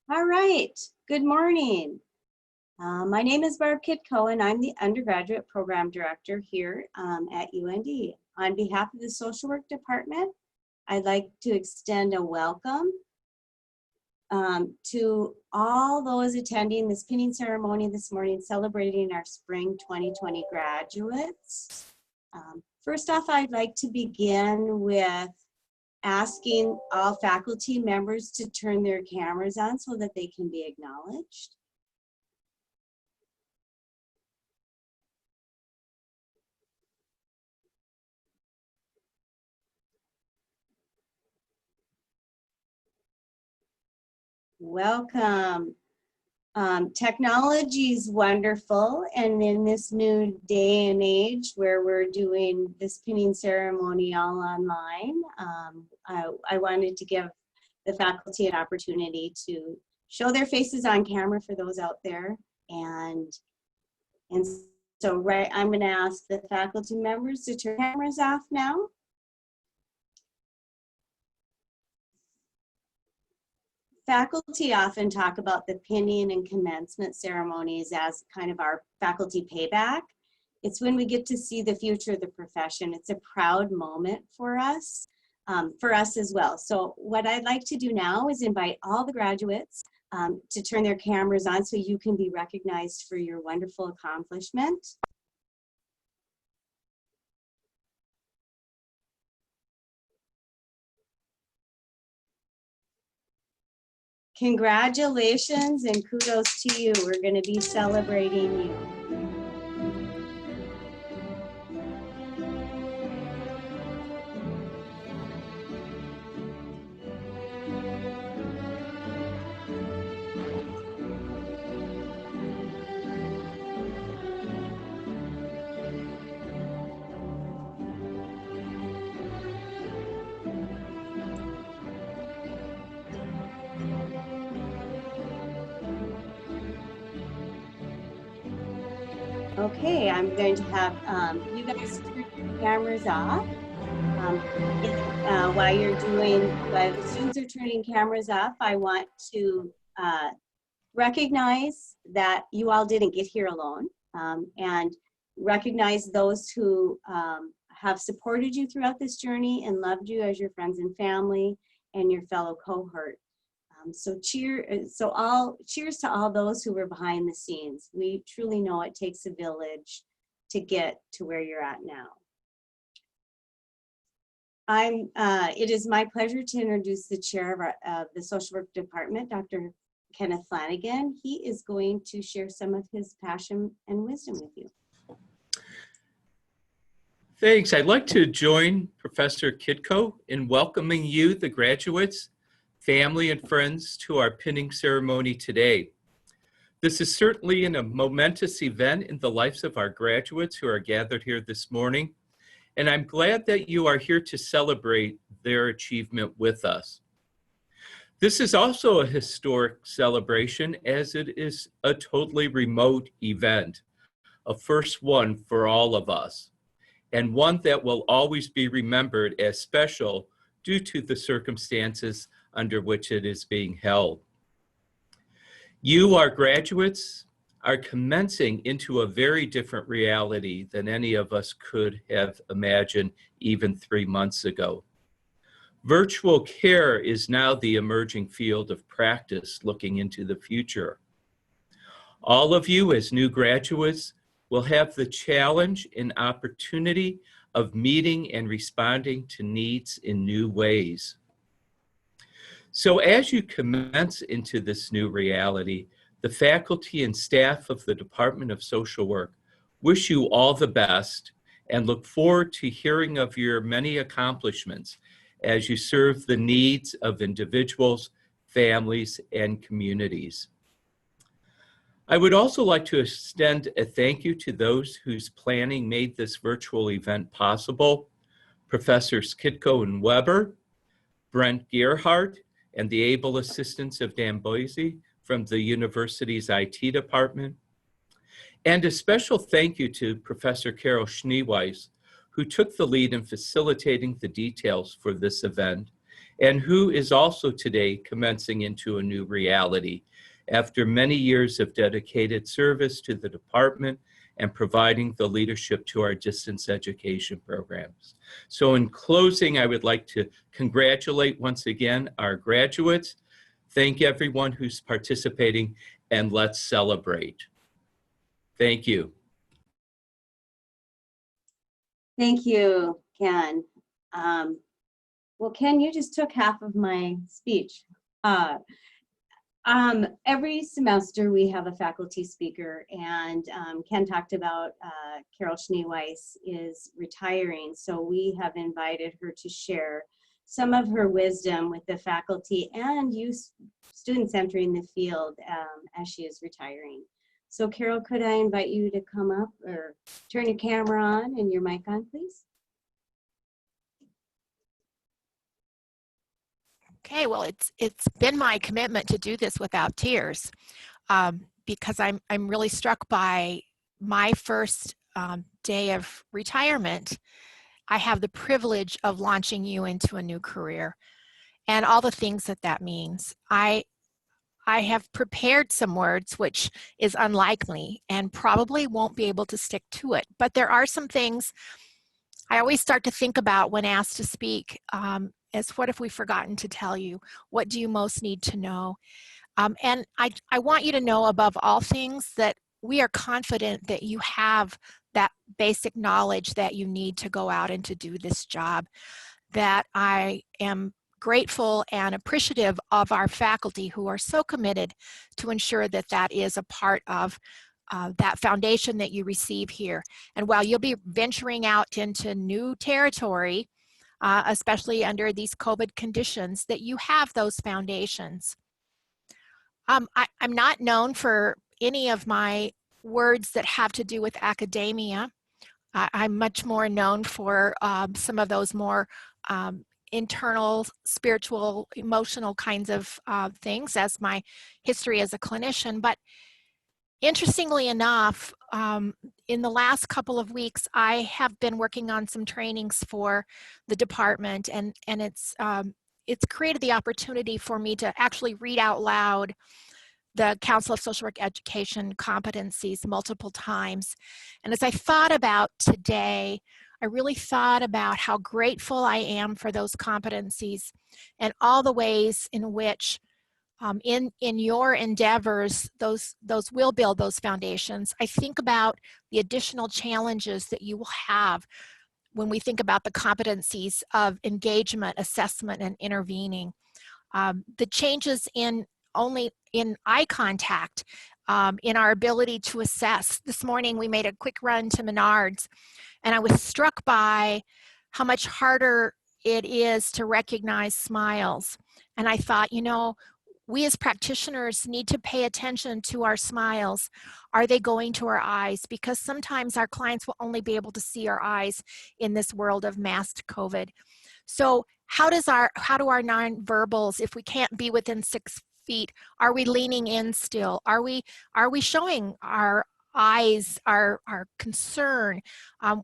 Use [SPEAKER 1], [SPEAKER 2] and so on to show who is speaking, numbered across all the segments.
[SPEAKER 1] All right, good morning. My name is Barb Kitco and I'm the undergraduate program director here at UND. On behalf of the social work department, I'd like to extend a welcome to all those attending this pinning ceremony this morning, celebrating our spring 2020 graduates. First off, I'd like to begin with asking all faculty members to turn their cameras on so that they can be acknowledged. Welcome. Technology is wonderful, and in this new day and age where we're doing this pinning ceremony all online, I wanted to give the faculty an opportunity to show their faces on camera for those out there, and so I'm going to ask the faculty members to turn cameras off now. Faculty often talk about the pinning and commencement ceremonies as kind of our faculty payback. It's when we get to see the future of the profession. It's a proud moment for us as well. So what I'd like to do now is invite all the graduates to turn their cameras on so you can be recognized for your wonderful accomplishment. Congratulations and kudos to you. We're going to be celebrating you. Okay, I'm going to have you guys turn your cameras off. While the students are turning cameras off, I want to recognize that you all didn't get here alone, and recognize those who have supported you throughout this journey and loved you as your friends and family and your fellow cohort. So cheers to all those who were behind the scenes. We truly know it takes a village to get to where you're at now. It is my pleasure to introduce the chair of the social work department, Dr. Kenneth Flanagan. He is going to share some of his passion and wisdom with you.
[SPEAKER 2] Thanks. I'd like to join Professor Kitco in welcoming you, the graduates, family, and friends to our pinning ceremony today. This is certainly a momentous event in the lives of our graduates who are gathered here this morning, and I'm glad that you are here to celebrate their achievement with us. This is also a historic celebration as it is a totally remote event, a first one for all of us, and one that will always be remembered as special due to the circumstances under which it is being held. You, our graduates, are commencing into a very different reality than any of us could have imagined even 3 months ago. Virtual care is now the emerging field of practice looking into the future. All of you as new graduates will have the challenge and opportunity of meeting and responding to needs in new ways. So as you commence into this new reality, the faculty and staff of the Department of Social Work wish you all the best and look forward to hearing of your many accomplishments as you serve the needs of individuals, families, and communities. I would also like to extend a thank you to those whose planning made this virtual event possible: Professors Kitco and Weber, Brent Gerhardt, and the able assistance of Dan Boise from the university's IT department. And a special thank you to Professor Carol Schneeweiss, who took the lead in facilitating the details for this event and who is also today commencing into a new reality after many years of dedicated service to the department and providing the leadership to our distance education programs. So in closing, I would like to congratulate once again our graduates, thank everyone who's participating, and let's celebrate. Thank you.
[SPEAKER 1] Thank you, Ken. Well, Ken, you just took half of my speech. Every semester we have a faculty speaker, and Ken talked about Carol Schneeweiss is retiring, so we have invited her to share some of her wisdom with the faculty and youth students entering the field as she is retiring. So Carol, could I invite you to come up or turn your camera on and your mic on, please?
[SPEAKER 3] Okay, well, it's been my commitment to do this without tears, because I'm really struck by my first day of retirement. I have the privilege of launching you into a new career and all the things that that means. I have prepared some words, which is unlikely and probably won't be able to stick to it, but there are some things I always start to think about when asked to speak, as what have we forgotten to tell you? What do you most need to know? And I want you to know above all things that we are confident that you have that basic knowledge that you need to go out and to do this job. That I am grateful and appreciative of our faculty who are so committed to ensure that that is a part of that foundation that you receive here. And while you'll be venturing out into new territory, especially under these COVID conditions, that you have those foundations. I'm not known for any of my words that have to do with academia. I'm much more known for some of those more internal, spiritual, emotional kinds of things as my history as a clinician. But interestingly enough, in the last couple of weeks, I have been working on some trainings for the department, and it's created the opportunity for me to actually read out loud the Council of Social Work Education competencies multiple times. And as I thought about today, I really thought about how grateful I am for those competencies and all the ways in which in your endeavors, those will build those foundations. I think about the additional challenges that you will have when we think about the competencies of engagement, assessment, and intervening. The changes in eye contact, in our ability to assess. This morning we made a quick run to Menards, and I was struck by how much harder it is to recognize smiles. And I thought, you know, we as practitioners need to pay attention to our smiles. Are they going to our eyes? Because sometimes our clients will only be able to see our eyes in this world of masked COVID. So how do our nonverbals, if we can't be within 6 feet, are we leaning in still? Are we showing our eyes, our concern?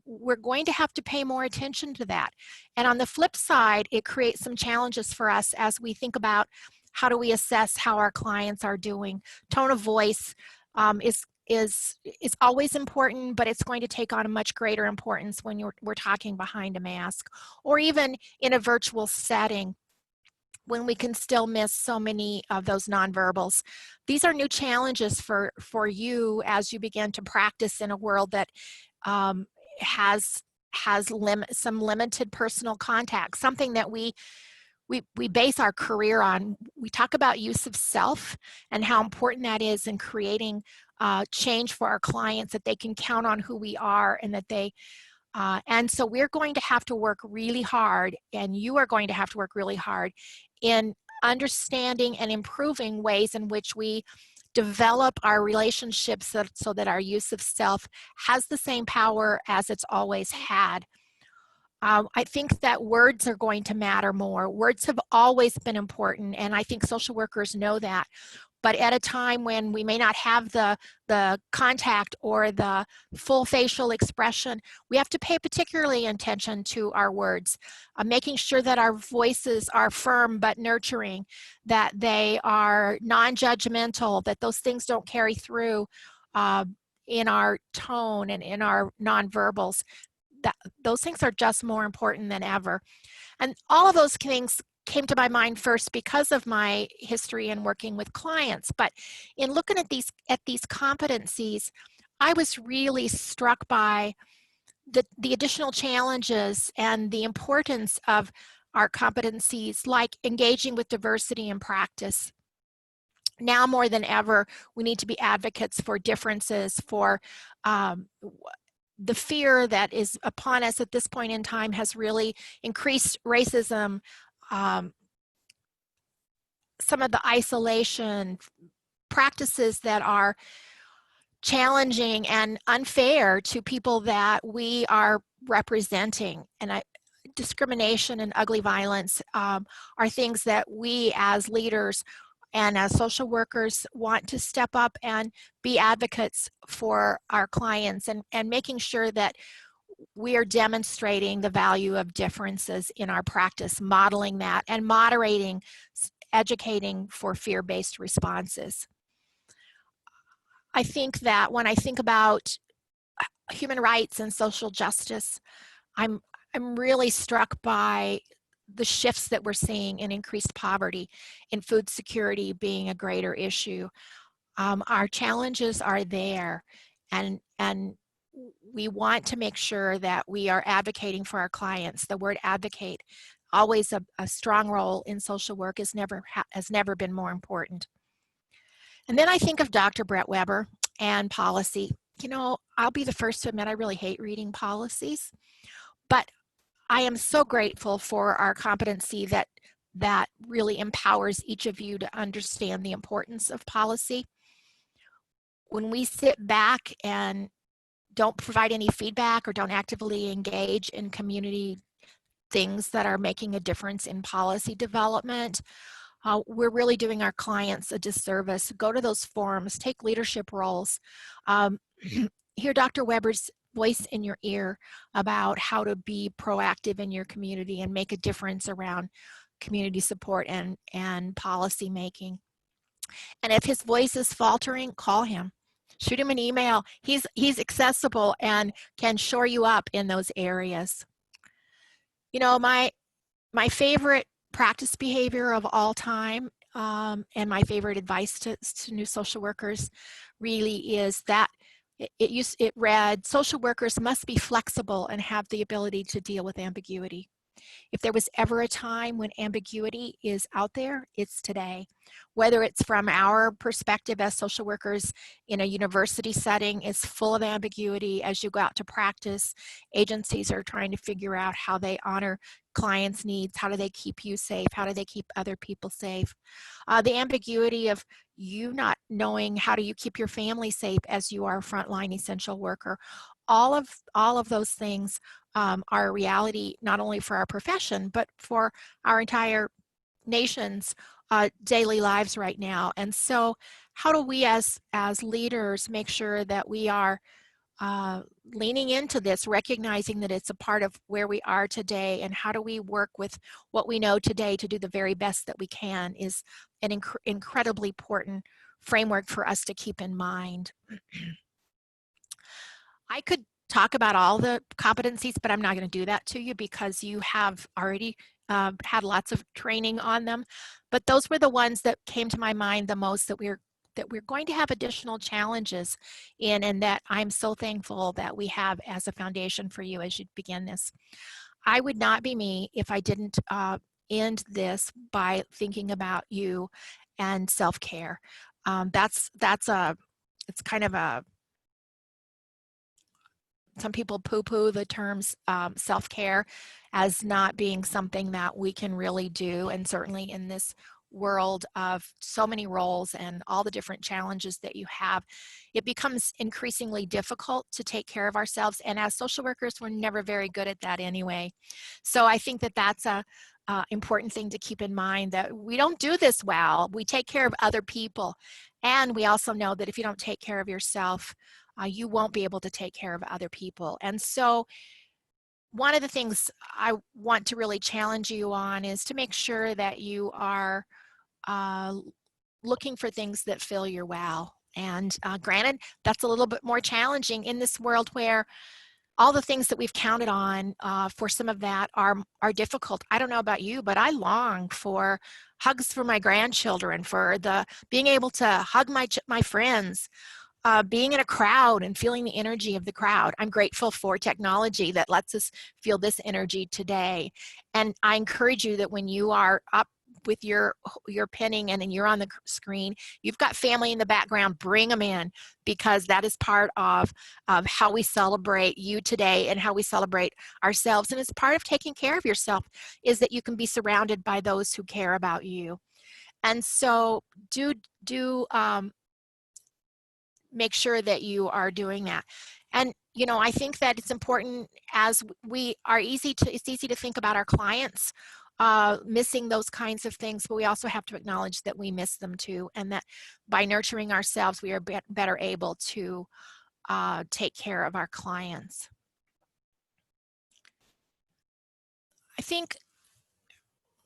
[SPEAKER 3] We're going to have to pay more attention to that. And on the flip side, it creates some challenges for us as we think about how do we assess how our clients are doing. Tone of voice is always important, but it's going to take on a much greater importance when we're talking behind a mask, or even in a virtual setting when we can still miss so many of those nonverbals. These are new challenges for you as you begin to practice in a world that has some limited personal contact, something that we base our career on. We talk about use of self and how important that is in creating change for our clients, that they can count on who we are, and that they and so we're going to have to work really hard, and you are going to have to work really hard in understanding and improving ways in which we develop our relationships so that our use of self has the same power as it's always had. I think that words are going to matter more. Words have always been important, and I think social workers know that. but at a time when we may not have the contact or the full facial expression, we have to pay particularly attention to our words, making sure that our voices are firm but nurturing, that they are non-judgmental, that those things don't carry through in our tone and in our nonverbals. Those things are just more important than ever. And all of those things came to my mind first because of my history in working with clients. But in looking at these competencies, I was really struck by the additional challenges and the importance of our competencies, like engaging with diversity in practice. Now more than ever, we need to be advocates for differences, for the fear that is upon us at this point in time has really increased racism, some of the isolation, practices that are challenging and unfair to people that we are representing. And discrimination and ugly violence are things that we as leaders and as social workers want to step up and be advocates for our clients, and making sure that we are demonstrating the value of differences in our practice, modeling that, and moderating, educating for fear-based responses. I think that when I think about human rights and social justice, I'm really struck by the shifts that we're seeing in increased poverty, in food security being a greater issue. Our challenges are there, and we want to make sure that we are advocating for our clients. The word advocate, always a strong role in social work, has never been more important. And then I think of Dr. Brett Weber and policy. You know, I'll be the first to admit I really hate reading policies, but I am so grateful for our competency that really empowers each of you to understand the importance of policy. When we sit back and don't provide any feedback or don't actively engage in community things that are making a difference in policy development, we're really doing our clients a disservice. Go to those forums, take leadership roles, hear Dr. Weber's voice in your ear about how to be proactive in your community and make a difference around community support and policy making. And if his voice is faltering, call him. Shoot him an email. He's accessible and can shore you up in those areas. You know, my favorite practice behavior of all time, and my favorite advice to new social workers really is that it read, social workers must be flexible and have the ability to deal with ambiguity. If there was ever a time when ambiguity is out there, it's today. Whether it's from our perspective as social workers in a university setting is full of ambiguity. As you go out to practice, agencies are trying to figure out how they honor clients' needs, how do they keep you safe, how do they keep other people safe. The ambiguity of you not knowing how do you keep your family safe as you are a frontline essential worker. All of those things are a reality not only for our profession, but for our entire nation's daily lives right now. And so how do we as leaders make sure that we are leaning into this, recognizing that it's a part of where we are today, and how do we work with what we know today to do the very best that we can is an incredibly important framework for us to keep in mind. I could talk about all the competencies, but I'm not going to do that to you because you have already had lots of training on them. But those were the ones that came to my mind the most, that we're going to have additional challenges in, and that I'm so thankful that we have as a foundation for you as you begin this. I would not be me if I didn't end this by thinking about you and self-care. It's kind of a, some people poo-poo the terms self-care as not being something that we can really do, and certainly in this world of so many roles and all the different challenges that you have, it becomes increasingly difficult to take care of ourselves, and as social workers we're never very good at that anyway. So I think that that's a important thing to keep in mind, that we don't do this well. We take care of other people. And we also know that if you don't take care of yourself, you won't be able to take care of other people. And so one of the things I want to really challenge you on is to make sure that you are looking for things that fill your well. And granted, that's a little bit more challenging in this world where all the things that we've counted on for some of that are difficult. I don't know about you, but I long for hugs for my grandchildren, for the being able to hug my friends, being in a crowd and feeling the energy of the crowd. I'm grateful for technology that lets us feel this energy today. And I encourage you that when you are up with your pinning and then you're on the screen, you've got family in the background, bring them in, because that is part of how we celebrate you today and how we celebrate ourselves. And it's part of taking care of yourself, is that you can be surrounded by those who care about you. And so do make sure that you are doing that. And I think that it's important, as it's easy to think about our clients missing those kinds of things, but we also have to acknowledge that we miss them too, and that by nurturing ourselves, we are better able to take care of our clients. I think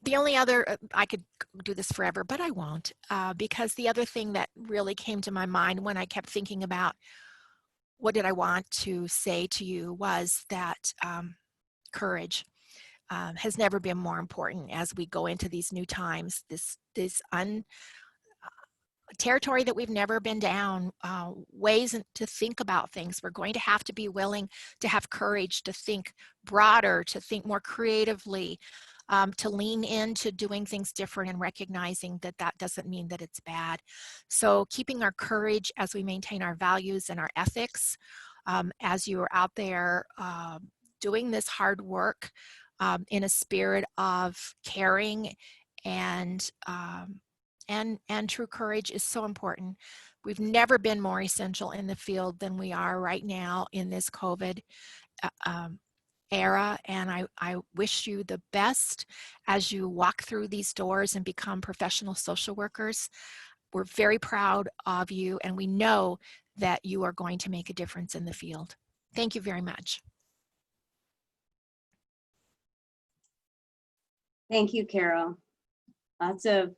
[SPEAKER 3] the only other, I could do this forever, but I won't, because the other thing that really came to my mind when I kept thinking about what did I want to say to you was that courage has never been more important as we go into these new times, this territory that we've never been down, ways to think about things. We're going to have to be willing to have courage to think broader, to think more creatively, to lean into doing things different and recognizing that that doesn't mean that it's bad. So keeping our courage as we maintain our values and our ethics, as you are out there doing this hard work in a spirit of caring and true courage is so important. We've never been more essential in the field than we are right now in this COVID era, and I wish you the best as you walk through these doors and become professional social workers. We're very proud of you, and we know that you are going to make a difference in the field. Thank you very much.
[SPEAKER 1] Thank you, Carol. Lots of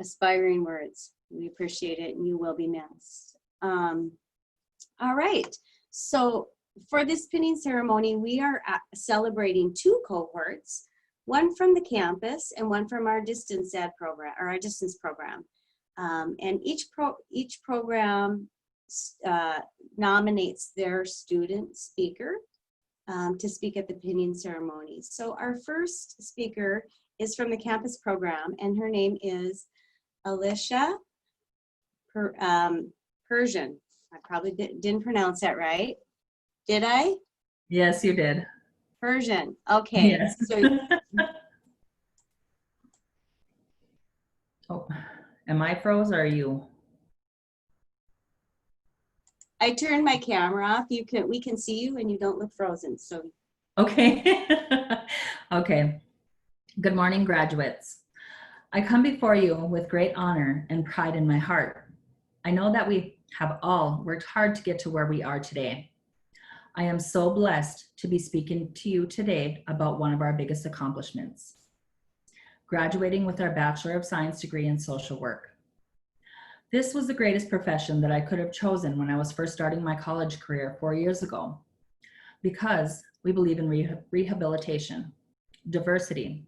[SPEAKER 1] aspiring words. We appreciate it, and you will be missed. All right, so for this pinning ceremony, we are celebrating two cohorts, one from the campus and one from our distance ed program, or our distance program. And each program nominates their student speaker to speak at the pinning ceremony. So our first speaker is from the campus program, and her name is Alicia Persian. I probably didn't pronounce that right. Did I?
[SPEAKER 4] Yes, you did.
[SPEAKER 1] Persian. Okay.
[SPEAKER 4] Yes.
[SPEAKER 1] So,
[SPEAKER 4] oh, am I froze or are you?
[SPEAKER 1] I turned my camera off. We can see you and you don't look frozen. So
[SPEAKER 4] Okay. Okay. Good morning, graduates. I come before you with great honor and pride in my heart. I know that we have all worked hard to get to where we are today. I am so blessed to be speaking to you today about one of our biggest accomplishments, graduating with our Bachelor of Science degree in social work. This was the greatest profession that I could have chosen when I was first starting my college career 4 years ago, because we believe in rehabilitation, diversity,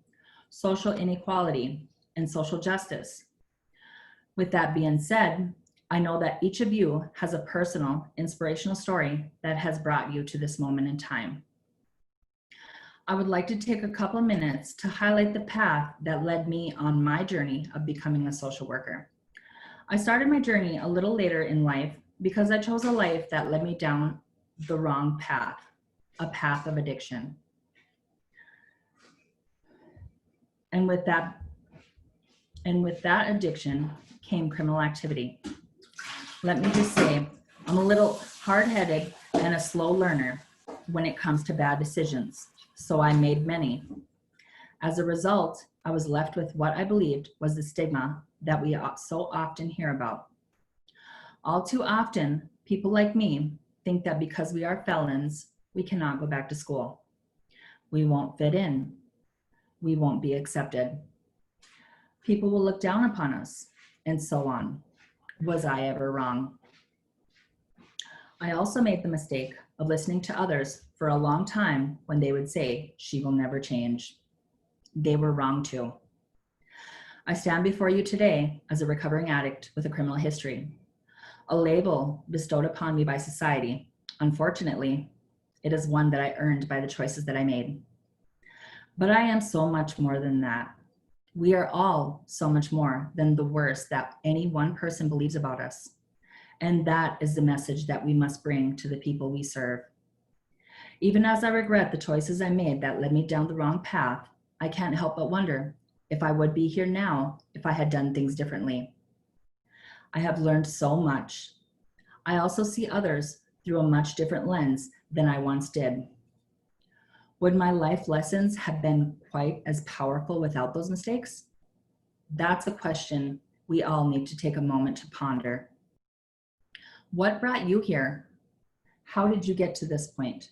[SPEAKER 4] social inequality, and social justice. With that being said, I know that each of you has a personal, inspirational story that has brought you to this moment in time. I would like to take a couple of minutes to highlight the path that led me on my journey of becoming a social worker. I started my journey a little later in life because I chose a life that led me down the wrong path, a path of addiction. And with that addiction came criminal activity. Let me just say, I'm a little hard-headed and a slow learner when it comes to bad decisions, so I made many. As a result, I was left with what I believed was the stigma that we so often hear about. All too often, people like me think that because we are felons, we cannot go back to school. We won't fit in. We won't be accepted. People will look down upon us, and so on. Was I ever wrong? I also made the mistake of listening to others for a long time when they would say, "She will never change." They were wrong too. I stand before you today as a recovering addict with a criminal history, a label bestowed upon me by society. Unfortunately, it is one that I earned by the choices that I made. But I am so much more than that. We are all so much more than the worst that any one person believes about us. And that is the message that we must bring to the people we serve. Even as I regret the choices I made that led me down the wrong path, I can't help but wonder if I would be here now if I had done things differently. I have learned so much. I also see others through a much different lens than I once did. Would my life lessons have been quite as powerful without those mistakes? That's a question we all need to take a moment to ponder. What brought you here? How did you get to this point?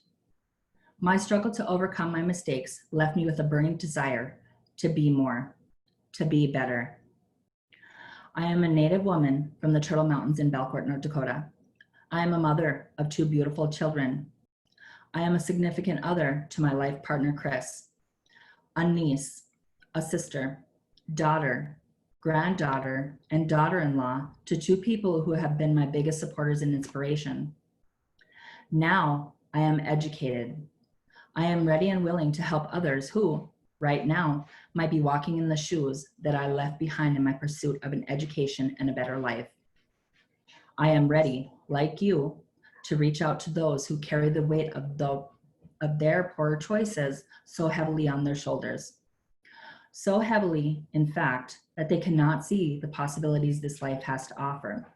[SPEAKER 4] My struggle to overcome my mistakes left me with a burning desire to be more, to be better. I am a Native woman from the Turtle Mountains in Belcourt, North Dakota. I am a mother of 2 beautiful children. I am a significant other to my life partner, Chris, a niece, a sister, daughter, granddaughter, and daughter-in-law to 2 people who have been my biggest supporters and inspiration. Now I am educated. I am ready and willing to help others who, right now, might be walking in the shoes that I left behind in my pursuit of an education and a better life. I am ready, like you, to reach out to those who carry the weight of their poor choices so heavily on their shoulders. So heavily, in fact, that they cannot see the possibilities this life has to offer.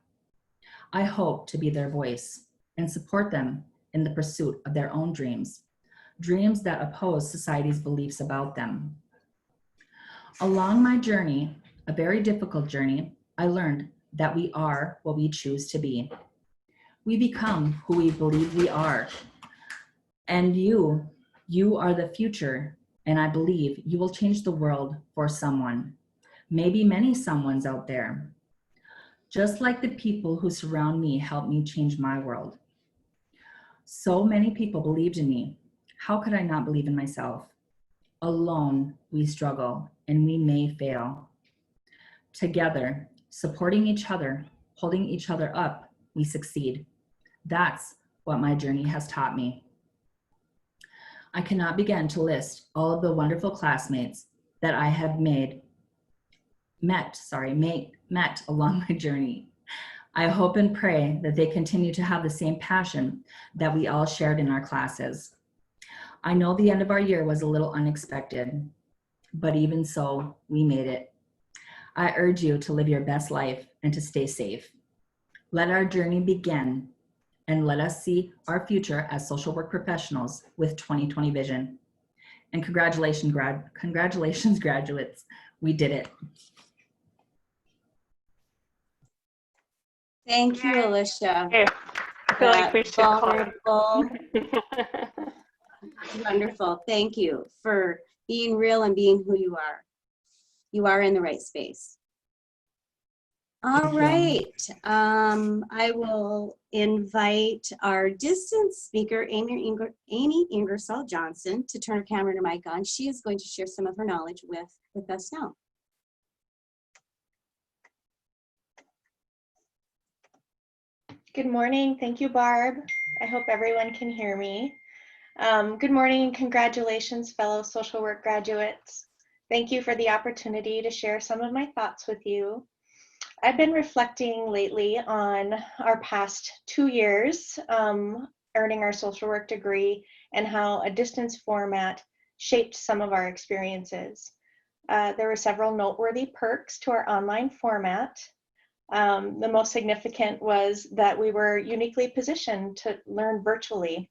[SPEAKER 4] I hope to be their voice and support them in the pursuit of their own dreams, dreams that oppose society's beliefs about them. Along my journey, a very difficult journey, I learned that we are what we choose to be. We become who we believe we are. And you are the future, and I believe you will change the world for someone, maybe many someones out there. Just like the people who surround me helped me change my world. So many people believed in me. How could I not believe in myself? Alone, we struggle, and we may fail. Together, supporting each other, holding each other up, we succeed. That's what my journey has taught me. I cannot begin to list all of the wonderful classmates that I have met along my journey. I hope and pray that they continue to have the same passion that we all shared in our classes. I know the end of our year was a little unexpected, but even so, we made it. I urge you to live your best life and to stay safe. Let our journey begin, and let us see our future as social work professionals with 2020 vision. And congratulations, graduates. We did it.
[SPEAKER 1] Thank you, Alicia.
[SPEAKER 5] Okay. I feel like we should clap.
[SPEAKER 1] Vulnerable. Wonderful. Thank you for being real and being who you are. You are in the right space. All right. I will invite our distance speaker, Amy Ingersoll Johnson, to turn her camera and mic on. She is going to share some of her knowledge with us now.
[SPEAKER 5] Good morning. Thank you, Barb. I hope everyone can hear me. Good morning and congratulations, fellow social work graduates. Thank you for the opportunity to share some of my thoughts with you. I've been reflecting lately on our past 2 years earning our social work degree and how a distance format shaped some of our experiences. There were several noteworthy perks to our online format. The most significant was that we were uniquely positioned to learn virtually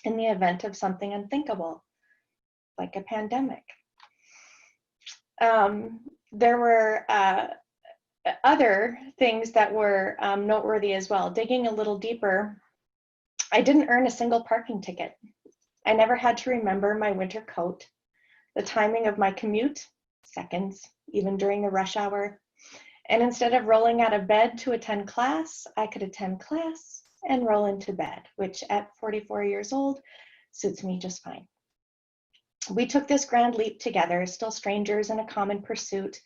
[SPEAKER 5] in the event of something unthinkable, like a pandemic. There were other things that were noteworthy as well. Digging a little deeper, I didn't earn a single parking ticket. I never had to remember my winter coat, the timing of my commute, seconds, even during the rush hour. And instead of rolling out of bed to attend class, I could attend class and roll into bed, which at 44 years old suits me just fine. We took this grand leap together, still strangers in a common pursuit.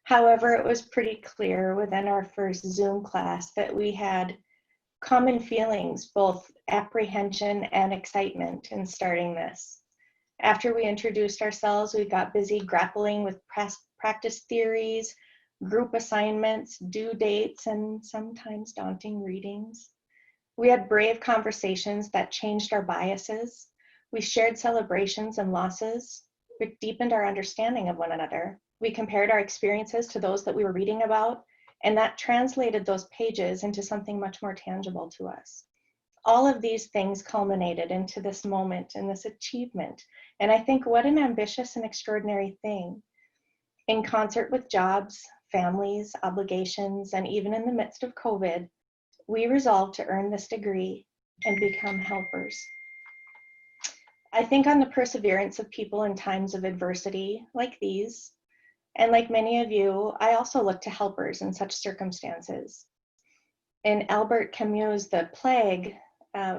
[SPEAKER 5] However, it was pretty clear within our first Zoom class that we had common feelings, both apprehension and excitement in starting this. After we introduced ourselves, we got busy grappling with practice theories, group assignments, due dates, and sometimes daunting readings. We had brave conversations that changed our biases. We shared celebrations and losses. We deepened our understanding of one another. We compared our experiences to those that we were reading about, and that translated those pages into something much more tangible to us. All of these things culminated into this moment and this achievement. And I think what an ambitious and extraordinary thing. In concert with jobs, families, obligations, and even in the midst of COVID, we resolved to earn this degree and become helpers. I think on the perseverance of people in times of adversity like these, and like many of you, I also look to helpers in such circumstances. In Albert Camus' The Plague,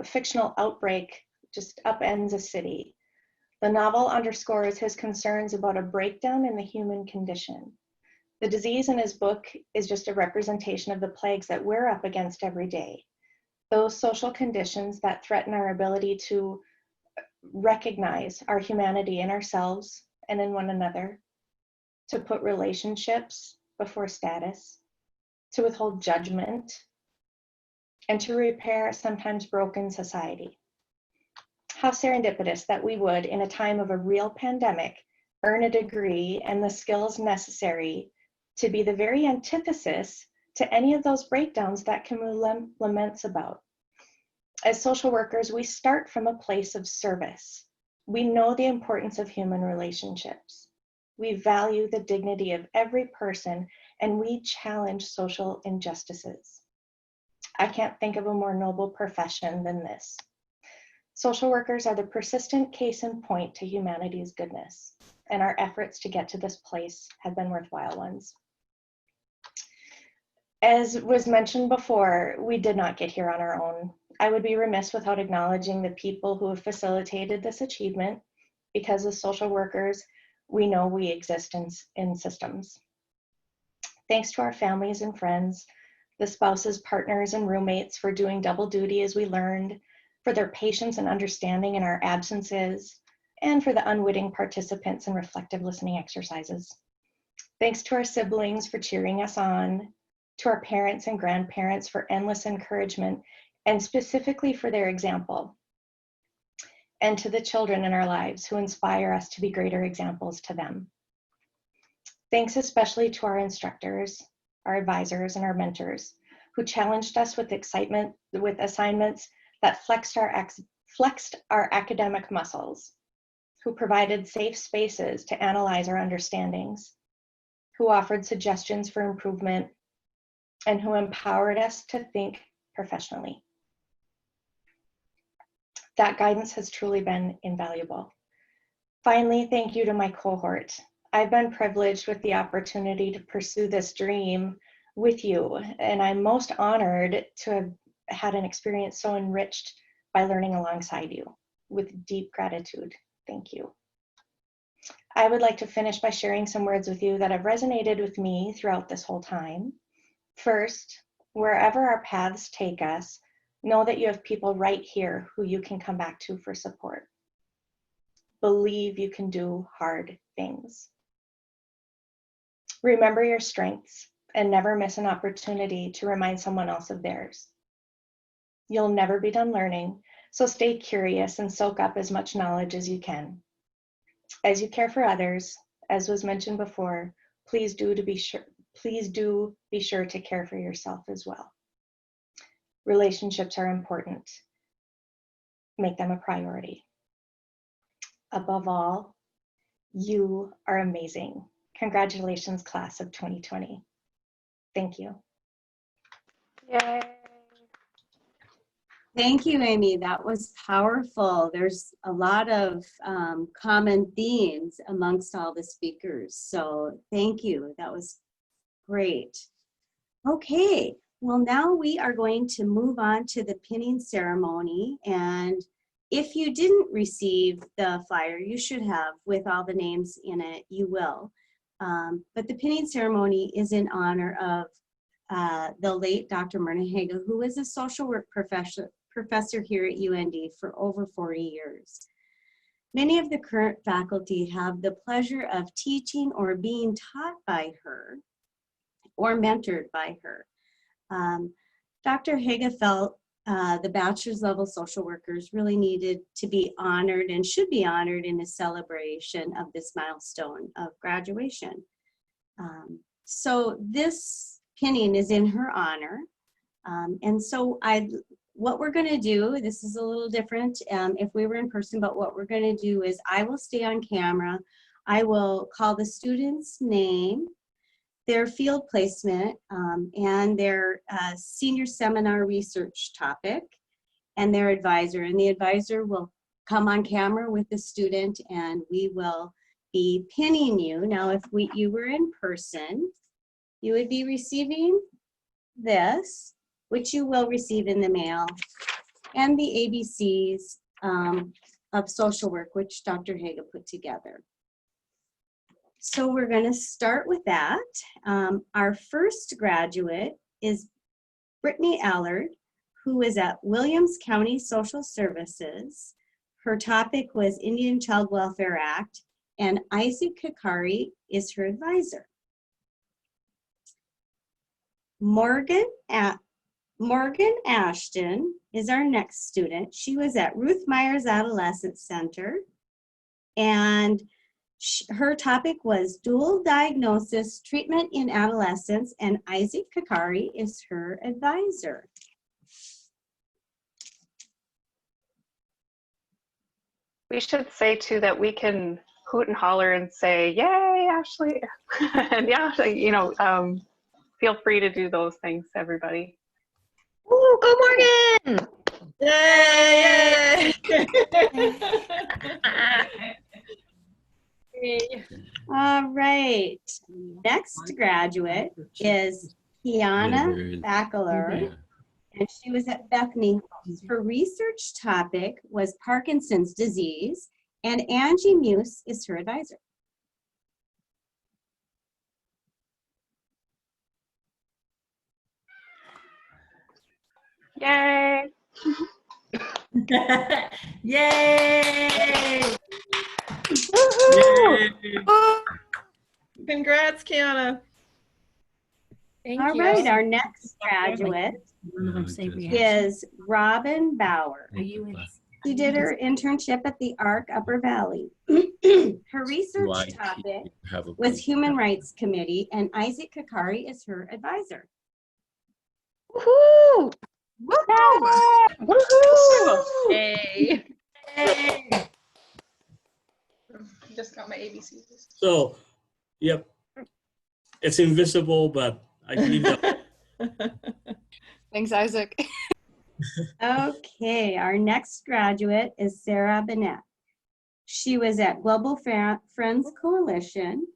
[SPEAKER 5] fictional outbreak just upends a city. The novel underscores his concerns about a breakdown in the human condition. The disease in his book is just a representation of the plagues that we're up against every day. Those social conditions that threaten our ability to recognize our humanity in ourselves and in one another, to put relationships before status, to withhold judgment, and to repair a sometimes broken society. How serendipitous that we would, in a time of a real pandemic, earn a degree and the skills necessary to be the very antithesis to any of those breakdowns that Camus laments about. As social workers, we start from a place of service. We know the importance of human relationships. We value the dignity of every person, and we challenge social injustices. I can't think of a more noble profession than this. Social workers are the persistent case in point to humanity's goodness, and our efforts to get to this place have been worthwhile ones. As was mentioned before, we did not get here on our own. I would be remiss without acknowledging the people who have facilitated this achievement, because as social workers, we know we exist in systems. Thanks to our families and friends, the spouses, partners, and roommates for doing double duty as we learned, for their patience and understanding in our absences, and for the unwitting participants in reflective listening exercises. Thanks to our siblings for cheering us on, to our parents and grandparents for endless encouragement, and specifically for their example, and to the children in our lives who inspire us to be greater examples to them. Thanks especially to our instructors, our advisors, and our mentors who challenged us with excitement, with assignments that flexed our academic muscles, who provided safe spaces to analyze our understandings, who offered suggestions for improvement, and who empowered us to think professionally. That guidance has truly been invaluable. Finally, thank you to my cohort. I've been privileged with the opportunity to pursue this dream with you, and I'm most honored to have had an experience so enriched by learning alongside you. With deep gratitude, thank you. I would like to finish by sharing some words with you that have resonated with me throughout this whole time. First, wherever our paths take us, know that you have people right here who you can come back to for support. Believe you can do hard things. Remember your strengths and never miss an opportunity to remind someone else of theirs. You'll never be done learning, so stay curious and soak up as much knowledge as you can. As you care for others, as was mentioned before, please do be sure to care for yourself as well. Relationships are important. Make them a priority. Above all, you are amazing, Congratulations, class of 2020. Thank you.
[SPEAKER 6] Yay.
[SPEAKER 1] Thank you, Amy. That was powerful. There's a lot of common themes amongst all the speakers. So thank you. That was great. Okay, well, now we are going to move on to the pinning ceremony. And if you didn't receive the flyer, you should have with all the names in it, you will. But the pinning ceremony is in honor of the late Dr. Myrna Haga, who was a social work professor here at UND for over 40 years. Many of the current faculty have the pleasure of teaching or being taught by her or mentored by her. Dr. Haga felt the bachelor's level social workers really needed to be honored and should be honored in a celebration of this milestone of graduation. So this pinning is in her honor. And so what we're going to do, this is a little different if we were in person, but what we're going to do is I will stay on camera. I will call the student's name, their field placement, and their senior seminar research topic, and their advisor. And the advisor will come on camera with the student, and we will be pinning you. Now, if you were in person, you would be receiving this, which you will receive in the mail, and the ABCs of social work, which Dr. Haga put together. So we're going to start with that. Our first graduate is Brittany Allard, who is at Williams County Social Services. Her topic was Indian Child Welfare Act, and Isaac Kakari is her advisor. Morgan Ashton is our next student. She was at Ruth Myers Adolescent Center, and her topic was dual diagnosis treatment in adolescence, and Isaac Kakari is her advisor.
[SPEAKER 6] We should say too that we can hoot and holler and say, "Yay, Ashley!" And yeah, you know, feel free to do those things, everybody.
[SPEAKER 7] Ooh, go Morgan! Yay!
[SPEAKER 1] All right, next graduate is Kiana Bacheler, and she was at Bethany Homes. Her research topic was Parkinson's disease, and Angie Muse is her advisor.
[SPEAKER 6] Yay!
[SPEAKER 7] Yay! Congrats, Kiana.
[SPEAKER 1] All right, our next graduate is Robin Bauer. She did her internship at the ARC Upper Valley. Her research topic was Human Rights Committee, and Isaac Kakari is her advisor.
[SPEAKER 7] Woohoo!
[SPEAKER 6] Woohoo!
[SPEAKER 7] Yay!
[SPEAKER 8] Just got my ABCs.
[SPEAKER 9] So, yep, it's invisible, but I believe that.
[SPEAKER 8] Thanks, Isaac.
[SPEAKER 1] Okay, our next graduate is Sarah Bennett. She was at Global Friends Coalition.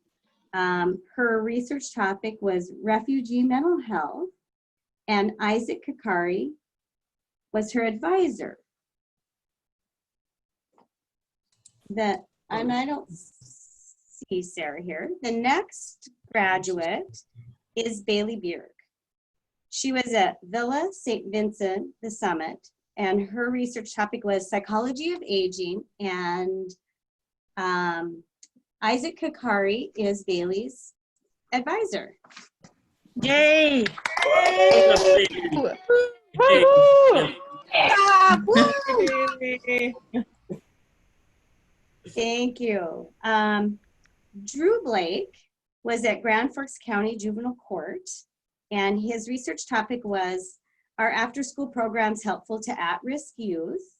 [SPEAKER 1] Her research topic was refugee mental health, and Isaac Kakari was her advisor. And I don't see Sarah here. The next graduate is Bailey Bjerg. She was at Villa St. Vincent, the Summit, and her research topic was psychology of aging, and Isaac Kakari is Bailey's advisor.
[SPEAKER 7] Yay!
[SPEAKER 1] Thank you. Drew Blake was at Grand Forks County Juvenile Court, and his research topic was, are after-school programs helpful to at-risk youth?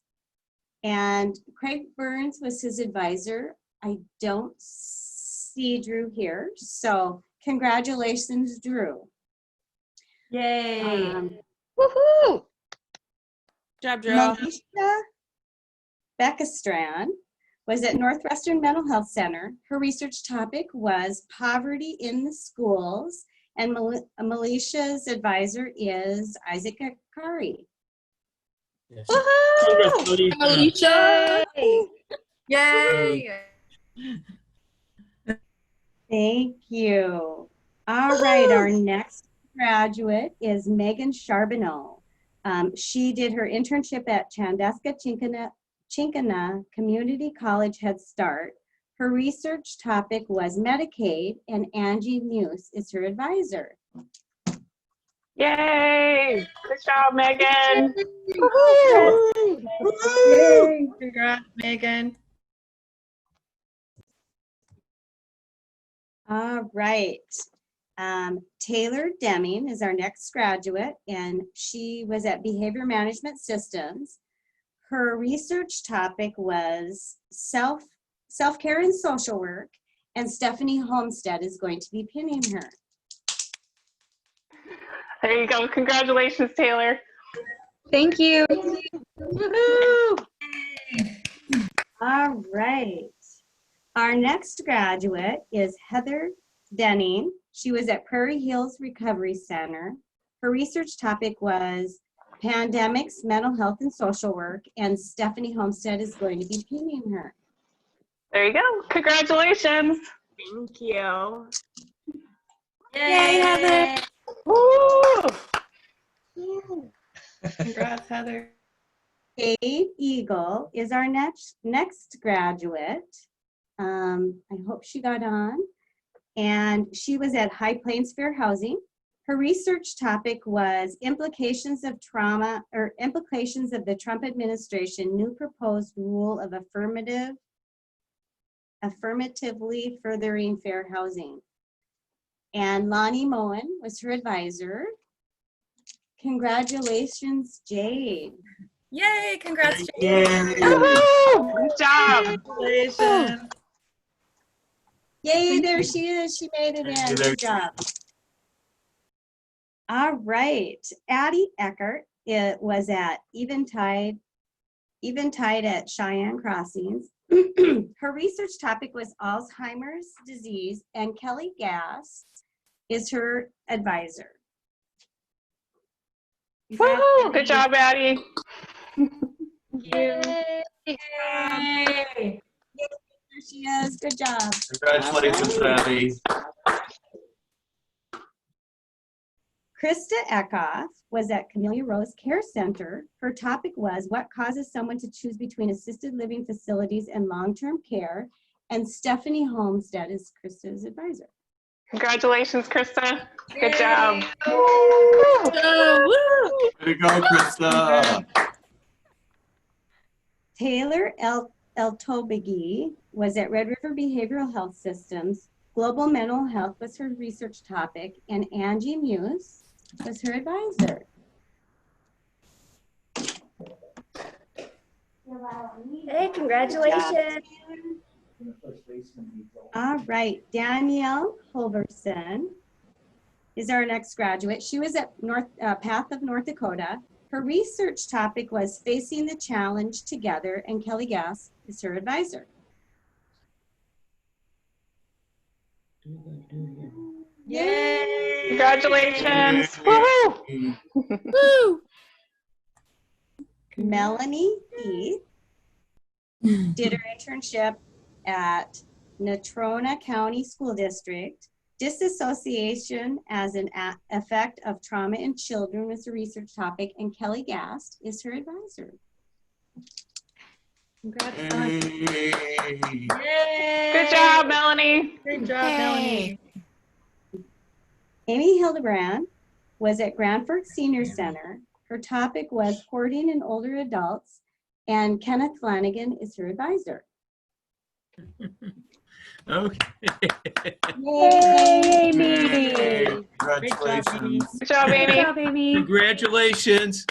[SPEAKER 1] And Craig Burns was his advisor. I don't see see Drew here. So congratulations, Drew.
[SPEAKER 4] Yay.
[SPEAKER 7] Woohoo! Good job, Drew.
[SPEAKER 1] Melisha Beckestrand was at Northwestern Mental Health Center. Her research topic was poverty in the schools, and Melisha's advisor is Isaac Akari.
[SPEAKER 9] Yes.
[SPEAKER 7] Woohoo!
[SPEAKER 9] Congratulations.
[SPEAKER 7] Alicia!
[SPEAKER 4] Yay.
[SPEAKER 1] Thank you. All right, our next graduate is Megan Charbonneau. She did her internship at Chandeska Chinkana Community College Head Start. Her research topic was Medicaid, and Angie Muse is her advisor.
[SPEAKER 6] Yay! Good job, Megan.
[SPEAKER 7] Woohoo!
[SPEAKER 1] Yay.
[SPEAKER 7] Congrats, Megan.
[SPEAKER 1] All right. Taylor Deming is our next graduate, and she was at Behavior Management Systems. Her research topic was self-care and social work, and Stephanie Homestead is going to be pinning her.
[SPEAKER 6] There you go. Congratulations, Taylor.
[SPEAKER 8] Thank you.
[SPEAKER 7] Woohoo!
[SPEAKER 1] All right. Our next graduate is Heather Denning. She was at Prairie Hills Recovery Center. Her research topic was pandemics, mental health, and social work, and Stephanie Homestead is going to be pinning her.
[SPEAKER 6] There you go. Congratulations.
[SPEAKER 7] Thank you.
[SPEAKER 4] Yay, Heather.
[SPEAKER 6] Woo!
[SPEAKER 7] Congrats, Heather.
[SPEAKER 1] Dave Eagle is our next graduate. I hope she got on. And she was at High Plains Fair Housing. Her research topic was implications of trauma, or implications of the Trump administration new proposed rule of affirmatively furthering fair housing. And Lonnie Moen was her advisor. Congratulations, Jade.
[SPEAKER 4] Yay, congrats.
[SPEAKER 9] Yay.
[SPEAKER 6] Woohoo! Good job.
[SPEAKER 7] Congratulations.
[SPEAKER 1] Yay, there she is. She made it in. Good job. All right. Addie Eckert was at Eventide at Cheyenne Crossings. Her research topic was Alzheimer's disease, and Kelly Gass is her advisor.
[SPEAKER 6] Woohoo! Good job, Addie.
[SPEAKER 1] Yay.
[SPEAKER 4] Yay.
[SPEAKER 1] There she is. Good job.
[SPEAKER 10] Congratulations, Abby.
[SPEAKER 1] Krista Eckhoff was at Camellia Rose Care Center. Her topic was what causes someone to choose between assisted living facilities and long-term care. And Stephanie Homestead is Krista's advisor.
[SPEAKER 6] Congratulations, Krista. Good job.
[SPEAKER 10] Way to go, Krista.
[SPEAKER 1] Taylor Eltobegi was at Red River Behavioral Health Systems. Global mental health was her research topic, and Angie Muse was her advisor.
[SPEAKER 11] Hey, congratulations.
[SPEAKER 1] All right, Danielle Holverson is our next graduate. She was at Path of North Dakota. Her research topic was facing the challenge together, and Kelly Gass is her advisor.
[SPEAKER 4] Yay.
[SPEAKER 6] Congratulations. Woohoo!
[SPEAKER 7] Woo!
[SPEAKER 1] Melanie Heath did her internship at Natrona County School District. Disassociation as an effect of trauma in children was a research topic, and Kelly Gast is her advisor.
[SPEAKER 7] Congrats.
[SPEAKER 10] Yay.
[SPEAKER 4] Yay.
[SPEAKER 6] Good job, Melanie.
[SPEAKER 7] Great job, Melanie.
[SPEAKER 1] Amy Hildebrand was at Grand Forks Senior Center. Her topic was hoarding in older adults, and Kenneth Flanagan is her advisor.
[SPEAKER 2] Okay.
[SPEAKER 1] Yay,
[SPEAKER 10] Yay. Congratulations.
[SPEAKER 6] Good job, Amy.
[SPEAKER 8] Good job, Amy.
[SPEAKER 2] Congratulations.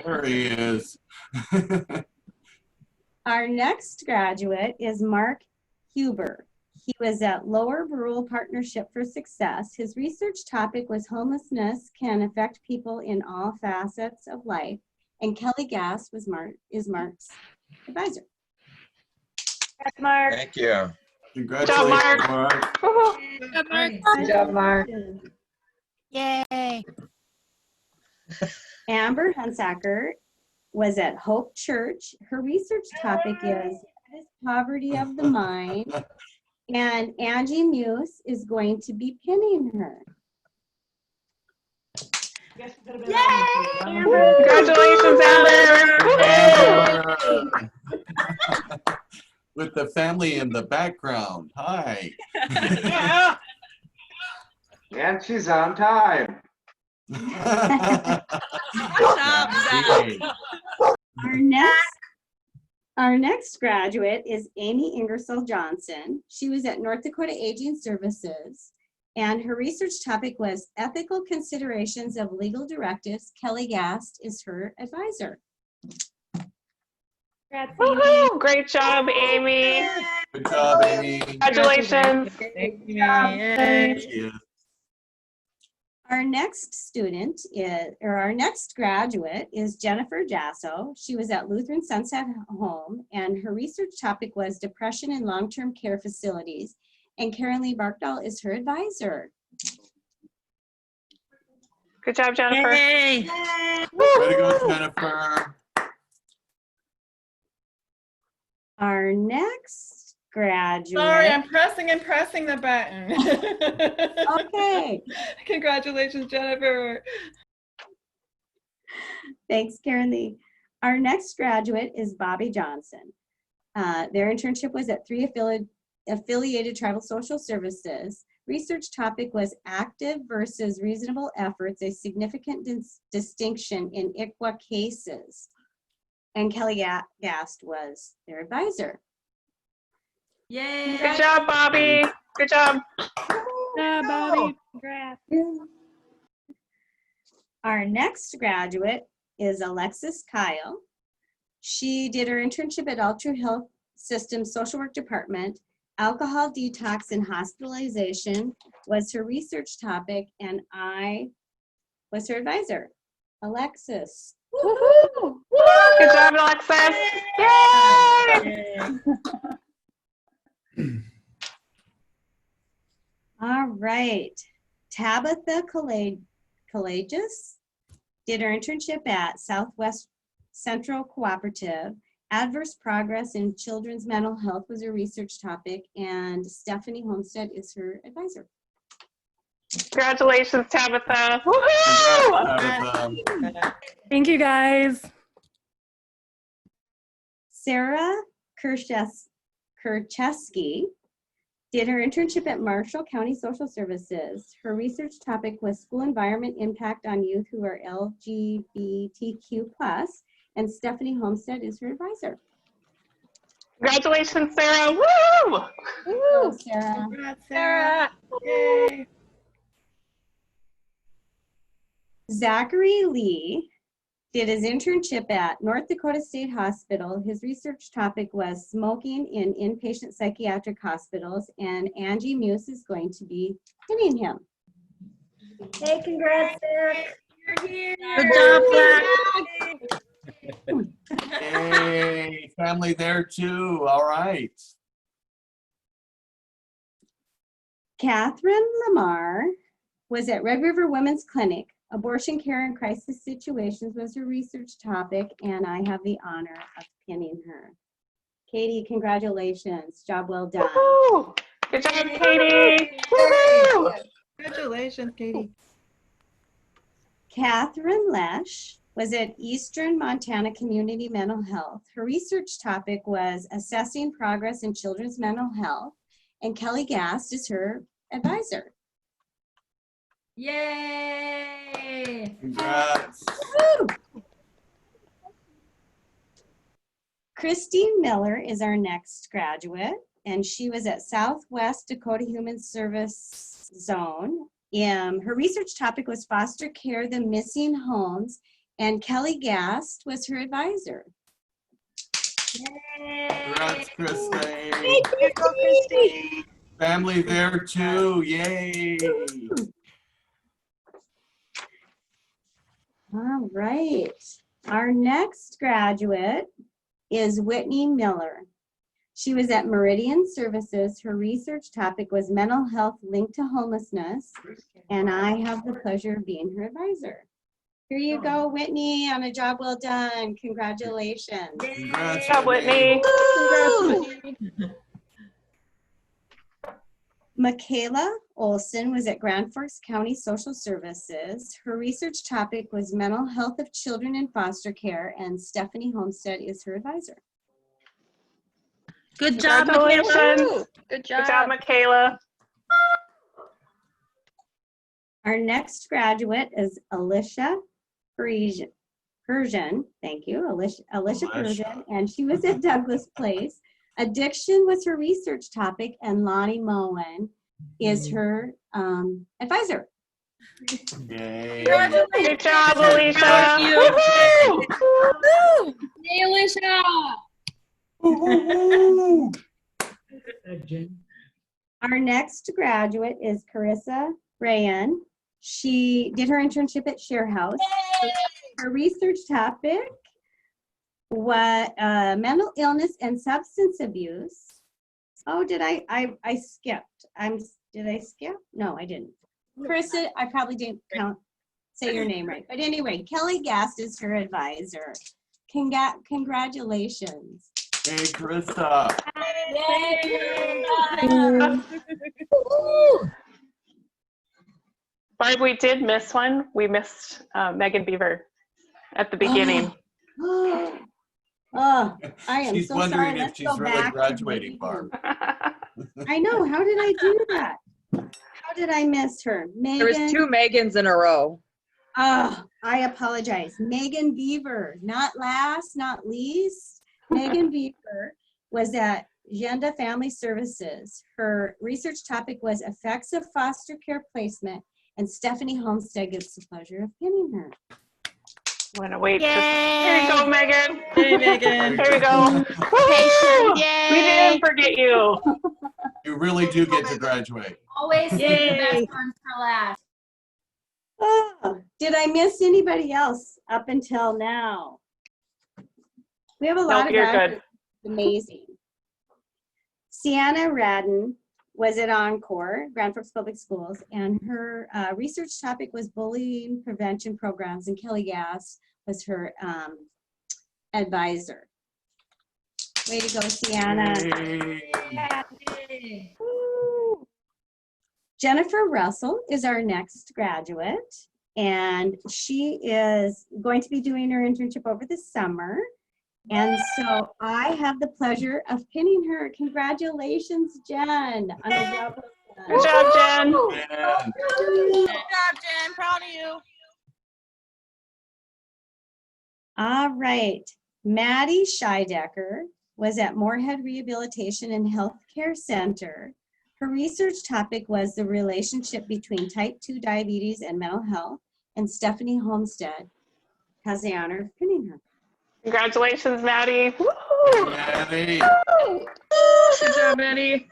[SPEAKER 10] There he is.
[SPEAKER 1] Our next graduate is Mark Huber. He was at Lower Rural Partnership for Success. His research topic was homelessness can affect people in all facets of life. And Kelly Gass is Mark's advisor.
[SPEAKER 11] That's Mark.
[SPEAKER 10] Thank you.
[SPEAKER 6] Good job, Mark.
[SPEAKER 10] Congratulations, Mark.
[SPEAKER 6] Woohoo.
[SPEAKER 11] Good job, Mark.
[SPEAKER 3] Yay.
[SPEAKER 1] Amber Hunsacker was at Hope Church. Her research topic is poverty of the mind. And Angie Muse is going to be pinning her.
[SPEAKER 6] Congratulations, Amber. Woohoo.
[SPEAKER 10] Amber. With the family in the background. Hi.
[SPEAKER 12] And she's on time.
[SPEAKER 1] Our next graduate is Amy Ingersoll Johnson. She was at North Dakota Aging Services, and her research topic was ethical considerations of legal directives. Kelly Gast is her advisor.
[SPEAKER 6] Woohoo. Great job, Amy.
[SPEAKER 10] Good job, Amy.
[SPEAKER 6] Congratulations.
[SPEAKER 7] Thank you, Amy.
[SPEAKER 1] Our next our next graduate is Jennifer Jasso. She was at Lutheran Sunset Home, and her research topic was depression in long-term care facilities. And Karen Lee Barkdahl is her advisor.
[SPEAKER 6] Good job, Jennifer.
[SPEAKER 7] Yay.
[SPEAKER 10] Way to go, Jennifer.
[SPEAKER 1] Our next graduate.
[SPEAKER 7] Sorry, I'm pressing and pressing the button.
[SPEAKER 1] Okay.
[SPEAKER 7] Congratulations, Jennifer.
[SPEAKER 1] Thanks, Karen Lee. Our next graduate is Bobby Johnson. Their internship was at 3 affiliated tribal social services. Research topic was active versus reasonable efforts, a significant distinction in ICWA cases. And Kelly Gast was their advisor.
[SPEAKER 7] Yay.
[SPEAKER 6] Good job, Bobby. Good job.
[SPEAKER 11] Yeah, Bobby. Congrats.
[SPEAKER 1] Our next graduate is Alexis Kyle. She did her internship at Ultra Health Systems Social Work Department. Alcohol detox and hospitalization was her research topic, and I was her advisor. Alexis.
[SPEAKER 6] Woohoo. Good job, Alexis. Yay.
[SPEAKER 1] All right. Tabitha Collagus did her internship at Southwest Central Cooperative. Adverse progress in children's mental health was her research topic, and Stephanie Homestead is her advisor.
[SPEAKER 6] Congratulations, Tabitha. Woohoo.
[SPEAKER 10] Tabitha.
[SPEAKER 11] Thank you, guys.
[SPEAKER 1] Sarah Kercheski did her internship at Marshall County Social Services. Her research topic was school environment impact on youth who are LGBTQ+, and Stephanie Homestead is her advisor.
[SPEAKER 6] Congratulations, Sarah. Woo!
[SPEAKER 1] Woo, Sarah.
[SPEAKER 7] Congrats, Sarah. Yay.
[SPEAKER 1] Zachary Lee did his internship at North Dakota State Hospital. His research topic was smoking in inpatient psychiatric hospitals, and Angie Muse is going to be pinning him.
[SPEAKER 11] Hey, congrats, Zach.
[SPEAKER 7] Good job, Zach.
[SPEAKER 10] Hey, family there too. All right.
[SPEAKER 1] Catherine Lamar was at Red River Women's Clinic. Abortion care and crisis situations was her research topic, and I have the honor of pinning her. Katie, congratulations. Job well done.
[SPEAKER 6] Woohoo! Good job, Katie. Woohoo!
[SPEAKER 7] Congratulations, Katie.
[SPEAKER 1] Catherine Lesh was at Eastern Montana Community Mental Health. Her research topic was assessing progress in children's mental health, and Kelly Gast is her advisor.
[SPEAKER 4] Yay!
[SPEAKER 10] Congrats.
[SPEAKER 1] Woo! Christine Miller is our next graduate, and she was at Southwest Dakota Human Service Zone. Her research topic was foster care, the missing homes, and Kelly Gast was her advisor.
[SPEAKER 10] Congrats, Christine.
[SPEAKER 11] Hey, Christy.
[SPEAKER 10] Family there too. Yay.
[SPEAKER 1] All right. Our next graduate is Whitney Miller. She was at Meridian Services. Her research topic was mental health linked to homelessness, and I have the pleasure of being her advisor. Here you go, Whitney, on a job well done. Congratulations.
[SPEAKER 10] Congrats,
[SPEAKER 6] Good job, Whitney.
[SPEAKER 1] Michaela Olson was at Grand Forks County Social Services. Her research topic was mental health of children in foster care, and Stephanie Homestead is her advisor.
[SPEAKER 7] Good job, Michaela.
[SPEAKER 6] Congratulations.
[SPEAKER 11] Good
[SPEAKER 6] Good job, Michaela.
[SPEAKER 1] Our next graduate is Alicia Persian. Thank you, Alicia Persian, and she was at Douglas Place. Addiction was her research topic, and Lonnie Moen is her advisor.
[SPEAKER 10] Yay.
[SPEAKER 6] Good job, Alicia.
[SPEAKER 11] Hey, Alicia.
[SPEAKER 1] Our next graduate is Carissa Rayan. She did her internship at Share House. Her research topic was mental illness and substance abuse. Oh, did I skipped. Did I skip? No, I didn't. Carissa, I probably didn't say your name right. But anyway, Kelly Gast is her advisor. Congratulations.
[SPEAKER 10] Hey, Carissa.
[SPEAKER 6] Barb, we did miss one. We missed Megan Beaver at the beginning.
[SPEAKER 1] Oh, I am
[SPEAKER 10] She's
[SPEAKER 1] so
[SPEAKER 10] wondering
[SPEAKER 1] sorry.
[SPEAKER 10] if
[SPEAKER 1] Let's
[SPEAKER 10] she's
[SPEAKER 1] go
[SPEAKER 10] really
[SPEAKER 1] back to
[SPEAKER 10] graduating,
[SPEAKER 1] Megan.
[SPEAKER 10] Barb.
[SPEAKER 1] I know. How did I do that? How did I miss her? Megan.
[SPEAKER 8] There was 2 Megans in a row.
[SPEAKER 1] Oh, I apologize. Megan Beaver, not last, not least. Megan Beaver was at Genda Family Services. Her research topic was effects of foster care placement, and Stephanie Homestead gets the pleasure of pinning her.
[SPEAKER 6] Want to wait?
[SPEAKER 3] Yay.
[SPEAKER 6] Here you go, Megan.
[SPEAKER 7] Hey, Megan.
[SPEAKER 6] Here you go. Woo!
[SPEAKER 3] Yay.
[SPEAKER 6] We didn't forget you.
[SPEAKER 10] You really do get to graduate.
[SPEAKER 4] Always save the
[SPEAKER 7] Yay.
[SPEAKER 4] best ones for last.
[SPEAKER 1] Oh, did I miss anybody else up until now? We have a lot
[SPEAKER 6] Nope,
[SPEAKER 1] of
[SPEAKER 6] you're
[SPEAKER 1] graduates. Amazing. Sienna Radden was at Encore, Grand Forks Public Schools, and her research topic was bullying prevention programs, and Kelly Gass was her advisor. Way to go, Sienna.
[SPEAKER 10] Yay.
[SPEAKER 1] Woo. Jennifer Russell is our next graduate, and she is going to be doing her internship over the summer. And so I have the pleasure of pinning her. Congratulations, Jen. On a job well done.
[SPEAKER 6] Good job, Jen.
[SPEAKER 10] Man.
[SPEAKER 7] Good job, Jen. Proud of you.
[SPEAKER 1] All right. Maddie Scheidecker was at Moorhead Rehabilitation and Health Care Center. Her research topic was the relationship between type 2 diabetes and mental health, and Stephanie Homestead has the honor of pinning her.
[SPEAKER 6] Congratulations, Maddie. Woo!
[SPEAKER 10] Yay.
[SPEAKER 11] Good job, Maddie.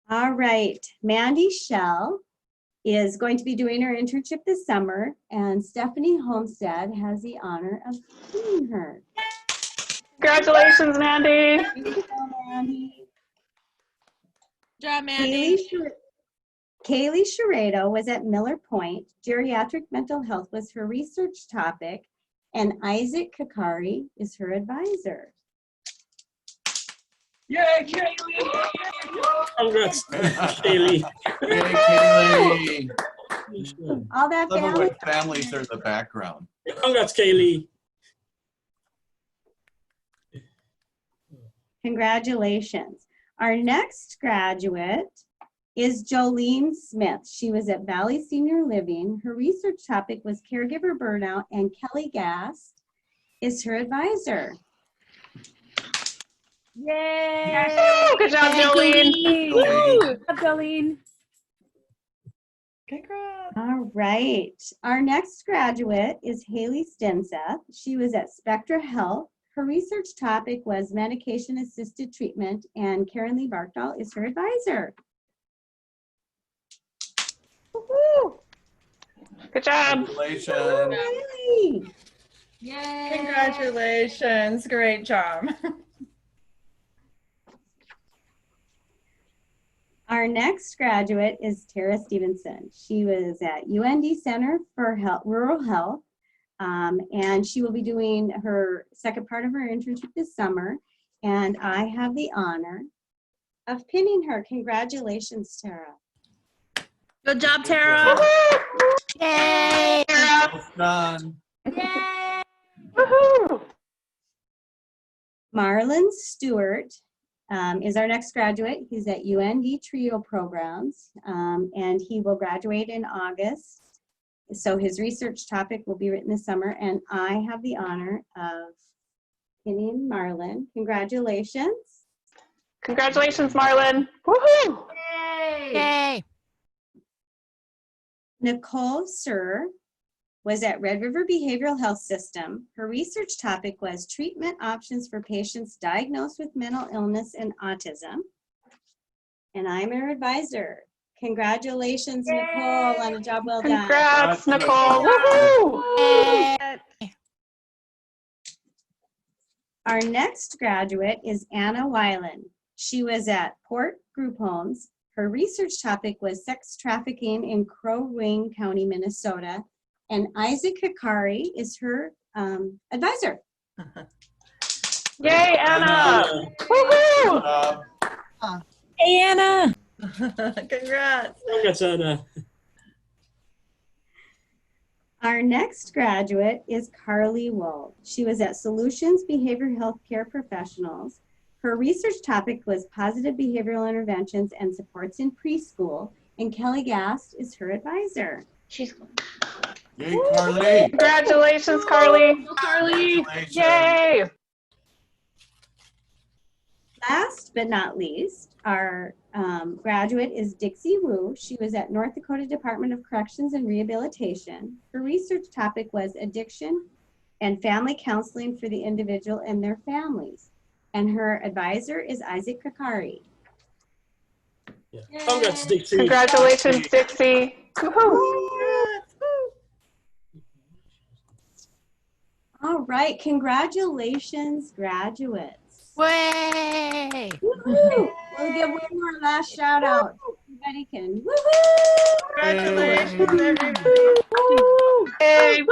[SPEAKER 1] All right. Mandy Shell is going to be doing her internship this summer, and Stephanie Homestead has the honor of pinning her.
[SPEAKER 6] Congratulations, Mandy.
[SPEAKER 1] Here you go, Mandy.
[SPEAKER 7] Good job, Mandy.
[SPEAKER 1] Kaylee Sherado was at Miller Point. Geriatric mental health was her research topic, and Isaac Kakari is her advisor.
[SPEAKER 9] Yay, Kaylee! Congrats, Kaylee.
[SPEAKER 10] Yay, Kaylee.
[SPEAKER 1] All that
[SPEAKER 10] Some of
[SPEAKER 1] family.
[SPEAKER 10] our families are in the background.
[SPEAKER 9] Congrats, Kaylee.
[SPEAKER 1] Congratulations. Our next graduate is Jolene Smith. She was at Valley Senior Living. Her research topic was caregiver burnout, and Kelly Gass is her advisor.
[SPEAKER 11] Yay!
[SPEAKER 6] Good job, Jolene.
[SPEAKER 11] Good job, Jolene.
[SPEAKER 7] Congrats.
[SPEAKER 1] All right. Our next graduate is Haley Stenseth. She was at Spectra Health. Her research topic was medication-assisted treatment, and Karen Lee Barkdahl is her advisor.
[SPEAKER 6] Woo-hoo. Good job.
[SPEAKER 10] Congratulations.
[SPEAKER 1] Yay!
[SPEAKER 4] Yay!
[SPEAKER 7] Congratulations. Great job.
[SPEAKER 1] Our next graduate is Tara Stevenson. She was at UND Center for Rural Health, and she will be doing her second part of her internship this summer. And I have the honor of pinning her. Congratulations, Tara.
[SPEAKER 11] Good job, Tara.
[SPEAKER 3] Yay!
[SPEAKER 10] Well done.
[SPEAKER 4] Yay!
[SPEAKER 6] Woohoo.
[SPEAKER 1] Marlon Stewart is our next graduate. He's at UND Trio Programs, and he will graduate in August. So his research topic will be written this summer, and I have the honor of pinning Marlon. Congratulations.
[SPEAKER 6] Congratulations, Marlon. Woohoo.
[SPEAKER 3] Yay!
[SPEAKER 1] Nicole Sir was at Red River Behavioral Health System. Her research topic was treatment options for patients diagnosed with mental illness and autism. And I'm her advisor. Congratulations, Nicole, on a job well done.
[SPEAKER 6] Congrats, Nicole. Woohoo.
[SPEAKER 3] Yay!
[SPEAKER 1] Our next graduate is Anna Weiland. She was at Port Group Homes. Her research topic was sex trafficking in Crow Wing County, Minnesota. And Isaac Hikari is her advisor.
[SPEAKER 6] Yay, Anna. Woohoo.
[SPEAKER 11] Hey, Anna.
[SPEAKER 7] Congrats.
[SPEAKER 9] Congrats, Anna.
[SPEAKER 1] Our next graduate is Carly Wold. She was at Solutions Behavioral Health Care Professionals. Her research topic was positive behavioral interventions and supports in preschool, and Kelly Gast is her advisor.
[SPEAKER 10] Yay, Carly.
[SPEAKER 6] Congratulations, Carly.
[SPEAKER 11] Carly.
[SPEAKER 10] Congratulations.
[SPEAKER 6] Yay.
[SPEAKER 1] Last but not least, our graduate is Dixie Wu. She was at North Dakota Department of Corrections and Rehabilitation. Her research topic was addiction and family counseling for the individual and their families. And her advisor is Isaac Kakari.
[SPEAKER 9] Yeah. Congrats, Dixie.
[SPEAKER 6] Congratulations, Dixie. Woohoo.
[SPEAKER 1] All right, congratulations, graduates.
[SPEAKER 3] Way!
[SPEAKER 1] Woo-hoo. We'll give one more last shout out. Everybody can woohoo!
[SPEAKER 7] Congratulations, everybody.
[SPEAKER 6] Yay.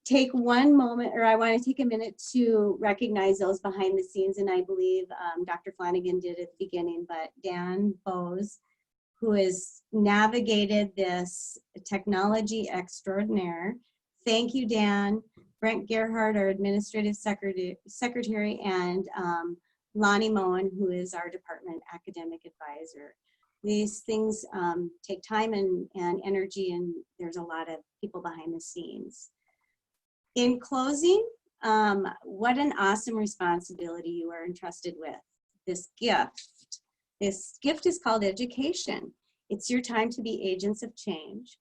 [SPEAKER 1] Take one moment, or I want to take a minute to recognize those behind the scenes, and I believe Dr. Flanagan did at the beginning, but Dan Bose, who has navigated this technology extraordinaire. Thank you, Dan. Brent Gerhardt, our administrative secretary, and Lonnie Moen, who is our department academic advisor. These things take time and energy, and there's a lot of people behind the scenes. In closing, what an awesome responsibility you are entrusted with. This gift. This gift is called education. It's your time to be agents of change.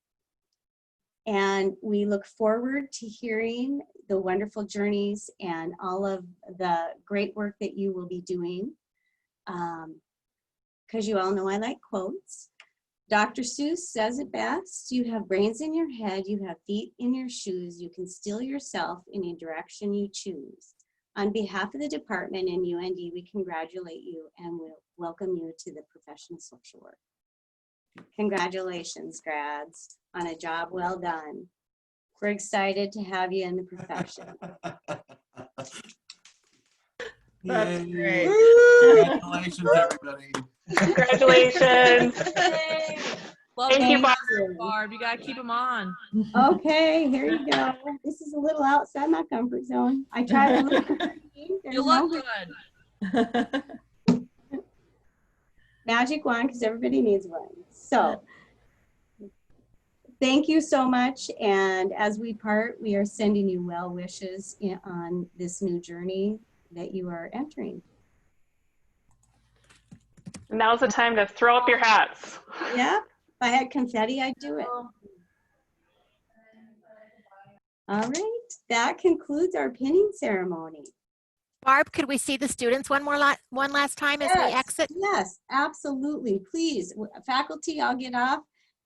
[SPEAKER 1] And we look forward to hearing the wonderful journeys and all of the great work that you will be doing. Because you all know I like quotes. Dr. Seuss says it best: you have brains in your head, you have feet in your shoes, you can steal yourself in any direction you choose. On behalf of the department and UND, we congratulate you and we'll welcome you to the profession of social work. Congratulations, grads, on a job well done. We're excited to have you in the profession.
[SPEAKER 7] That's
[SPEAKER 10] Yay.
[SPEAKER 7] great.
[SPEAKER 10] Congratulations, everybody.
[SPEAKER 6] Congratulations.
[SPEAKER 11] Well
[SPEAKER 6] Thank you,
[SPEAKER 11] done,
[SPEAKER 6] Barb.
[SPEAKER 11] Barb. You gotta keep them on.
[SPEAKER 1] Okay, here you go. This is a little outside my comfort zone. I tried to look.
[SPEAKER 11] You look good.
[SPEAKER 1] Magic wand, because everybody needs one. So thank you so much. And as we part, we are sending you well wishes on this new journey that you are entering.
[SPEAKER 6] Now's the time to throw up your hats.
[SPEAKER 1] Yeah, if I had confetti, I'd do it. All right, that concludes our pinning ceremony.
[SPEAKER 3] Barb, could we see the students one last time as we exit?
[SPEAKER 1] Yes, absolutely. Please, faculty, I'll get off.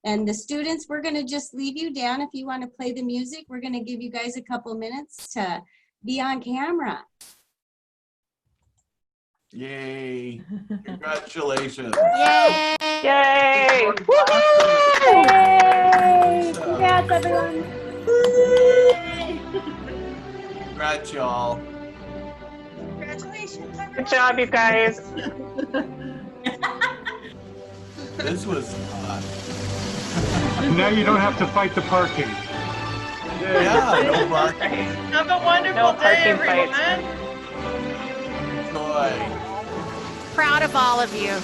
[SPEAKER 1] And the students, we're going to just leave you down. If you want to play the music, we're going to give you guys a couple minutes to be on camera.
[SPEAKER 10] Yay. Congratulations.
[SPEAKER 3] Yay!
[SPEAKER 6] Yay!
[SPEAKER 11] Congrats, everyone.
[SPEAKER 10] Congrats, y'all.
[SPEAKER 11] Congratulations.
[SPEAKER 6] Good job, you guys.
[SPEAKER 10] This was fun.
[SPEAKER 13] And now you don't have to fight the parking.
[SPEAKER 10] Yeah, no parking.
[SPEAKER 7] Have a wonderful
[SPEAKER 6] No
[SPEAKER 7] day,
[SPEAKER 6] parking fights.
[SPEAKER 7] everyone.
[SPEAKER 10] Joy.
[SPEAKER 3] Proud of all of you.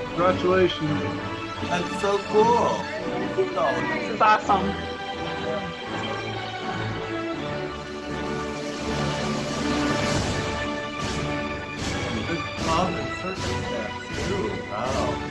[SPEAKER 13] Congratulations.
[SPEAKER 10] That's so cool. Look at all of
[SPEAKER 6] This
[SPEAKER 10] you.
[SPEAKER 6] is awesome.
[SPEAKER 10] Good common circumstance too. Wow.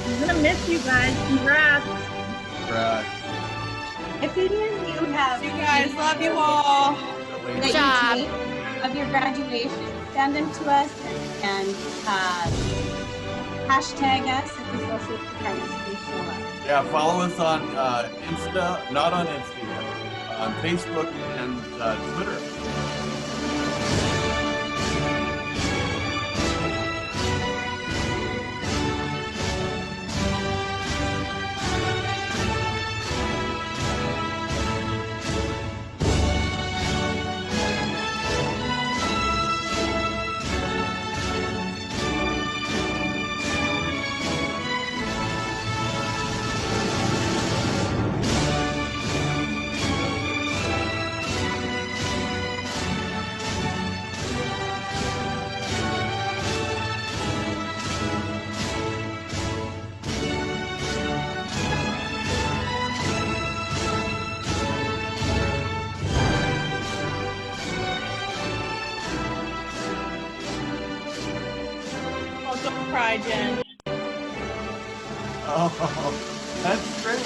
[SPEAKER 11] I'm gonna miss you guys. Congrats.
[SPEAKER 10] Congrats.
[SPEAKER 1] If any of you have
[SPEAKER 11] You guys, love you all.
[SPEAKER 1] that
[SPEAKER 3] job.
[SPEAKER 1] you take of your graduation, send them to us and hashtag us at the social department so we show up.
[SPEAKER 10] Yeah, follow us on Insta, not on Insta yet, on Facebook and Twitter.
[SPEAKER 7] Oh, don't cry, Jen.
[SPEAKER 10] Oh, that's great.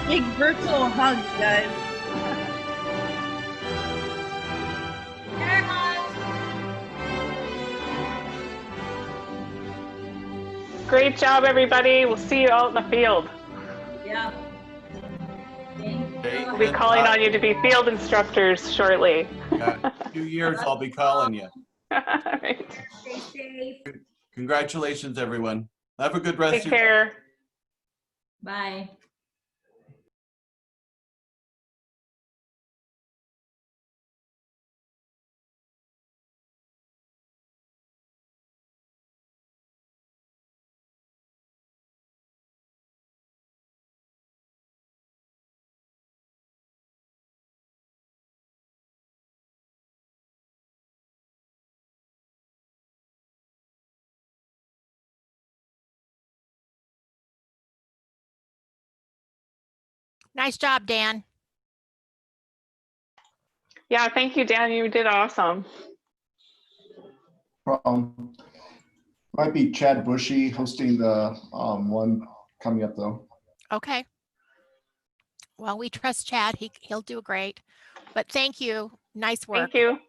[SPEAKER 11] Big virtual hugs, guys.
[SPEAKER 6] Great job, everybody. We'll see you out in the field.
[SPEAKER 4] Yeah.
[SPEAKER 10] Okay,
[SPEAKER 6] We'll be calling on you to be field instructors shortly.
[SPEAKER 10] Yeah, 2 years I'll be calling you.
[SPEAKER 6] Right.
[SPEAKER 4] Stay safe.
[SPEAKER 10] Congratulations, everyone. Have a good rest
[SPEAKER 6] Take
[SPEAKER 10] of your
[SPEAKER 6] care.
[SPEAKER 4] Bye.
[SPEAKER 3] Nice job, Dan.
[SPEAKER 6] Yeah, thank you, Dan. You did awesome.
[SPEAKER 14] Might be Chad Bushy hosting the one coming up though.
[SPEAKER 3] Okay. Well, we trust Chad. He'll do great. But thank you. Nice work.
[SPEAKER 6] Thank you.